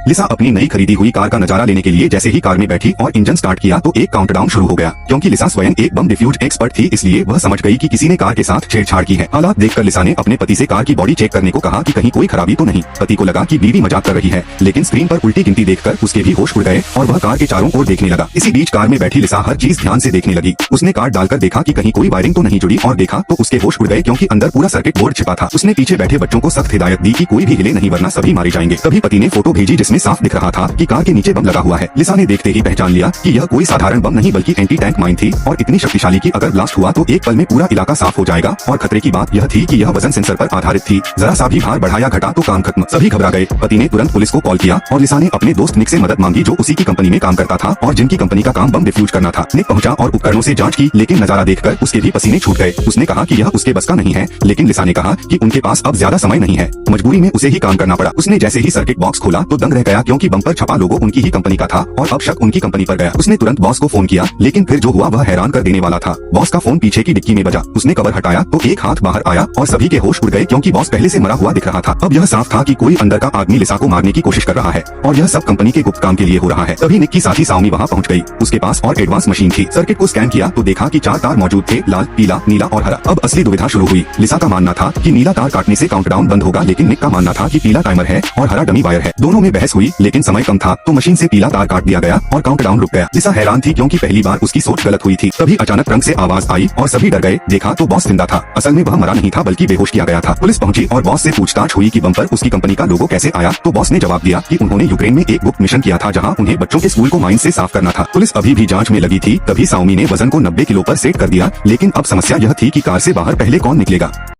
लिसा अपनी नई खरीदी हुई कार का नजारा लेने के लिए जैसे ही कार में बैठी और इंजन स्टार्ट किया तो एक काउंटडाउन शुरू हो गया। क्योंकि लिसा स्वयं एक बम डिफ्यूज एक्सपर्ट थी, इसलिए वह समझ गई कि किसी ने कार के साथ छेड़छाड़ की है। हालात देखकर लिसा ने अपने पति से कार की बॉडी चेक करने को कहा कि कहीं कोई खराबी तो नहीं। पति को लगा कि बीवी मजाक कर रही है, लेकिन स्क्रीन पर उल्टी गिनती देखकर उसके भी होश उड़ गए और वह कार के चारों ओर देखने लगा। इसी बीच कार में बैठी लिसा हर चीज ध्यान से देखने लगी। उसने कार्ड डालकर देखा कि कहीं कोई वायरिंग तो नहीं जुड़ी और देखा तो उसके होश उड़ गए क्योंकि अंदर पूरा सर्किट बोर्ड छिपा था। उसने पीछे बैठे बच्चों को सख्त हिदायत दी कि कोई भी हिले नहीं वरना सभी मारे जाएंगे। तभी पति ने फोटो भेजी जिसमें साफ दिख रहा था कि कार के नीचे बम लगा हुआ है। लिसा ने देखते ही पहचान लिया कि यह कोई साधारण बम नहीं बल्कि एंटी टैंक माइन थी और इतनी शक्तिशाली कि अगर ब्लास्ट हुआ तो एक पल में पूरा इलाका साफ हो जाएगा। और खतरे की बात यह थी कि यह वजन सेंसर पर आधारित थी, जरा सा भी भार बढ़ाया घटा तो काम खत्म। सभी घबरा गए। पति ने तुरंत पुलिस को कॉल किया और लिसा ने अपने दोस्त निक से मदद मांगी जो उसी की कंपनी में काम करता था और जिनकी कंपनी का काम बम डिफ्यूज करना था। निक पहुंचा और उपकरणों से जांच की, लेकिन नजारा देखकर उसके भी पसीने छूट गए। उसने कहा कि यह उसके बस का नहीं है, लेकिन लिसा ने कहा कि उनके पास अब ज्यादा समय नहीं है। मजबूरी में उसे ही काम करना पड़ा। उसने जैसे ही सर्किट बॉक्स खोला तो दंग रह गया क्योंकि बम पर छपा लोगो उनकी ही कंपनी का था और अब शक उनकी कंपनी पर गया। उसने तुरंत बॉस को फोन किया, लेकिन फिर जो हुआ वह हैरान कर देने वाला था। बॉस का फोन पीछे की डिक्की में बजा। उसने कवर हटाया तो एक हाथ बाहर आया और सभी के होश उड़ गए क्योंकि बॉस पहले से मरा हुआ दिख रहा था। अब यह साफ था कि कोई अंदर का आदमी लिसा को मारने की कोशिश कर रहा है और यह सब कंपनी के गुप्त काम के लिए हो रहा है। तभी निक की साथी साओमी वहाँ पहुँच गई। उसके पास और एडवांस मशीन थी। सर्किट को स्कैन किया तो देखा कि 4 तार मौजूद थे, लाल, पीला, नीला और हरा। अब असली दुविधा शुरू हुई। लिसा का मानना था कि नीला तार काटने से काउंटडाउन बंद होगा, लेकिन निक का मानना था कि पीला टाइमर है और हरा डमी वायर है। दोनों में बहस हुई, लेकिन समय कम था तो मशीन से पीला तार काट दिया गया और काउंटडाउन रुक गया। लिसा हैरान थी क्योंकि पहली बार उसकी सोच गलत हुई थी। तभी अचानक ट्रंक से आवाज आई और सभी डर गए। देखा तो बॉस जिंदा था। असल में वह मरा नहीं था बल्कि बेहोश किया गया था। पुलिस पहुंची और बॉस से पूछताछ हुई कि बम पर उसकी कंपनी का लोगो कैसे आया। तो बॉस ने जवाब दिया कि उन्होंने यूक्रेन में एक गुप्त मिशन किया था जहां उन्हें बच्चों के स्कूल को माइन से साफ करना था। पुलिस अभी भी जांच में लगी थी। तभी साओमी ने वजन को 90 किलो पर सेट कर दिया, लेकिन अब समस्या यह थी कि कार से बाहर पहले कौन निकलेगा।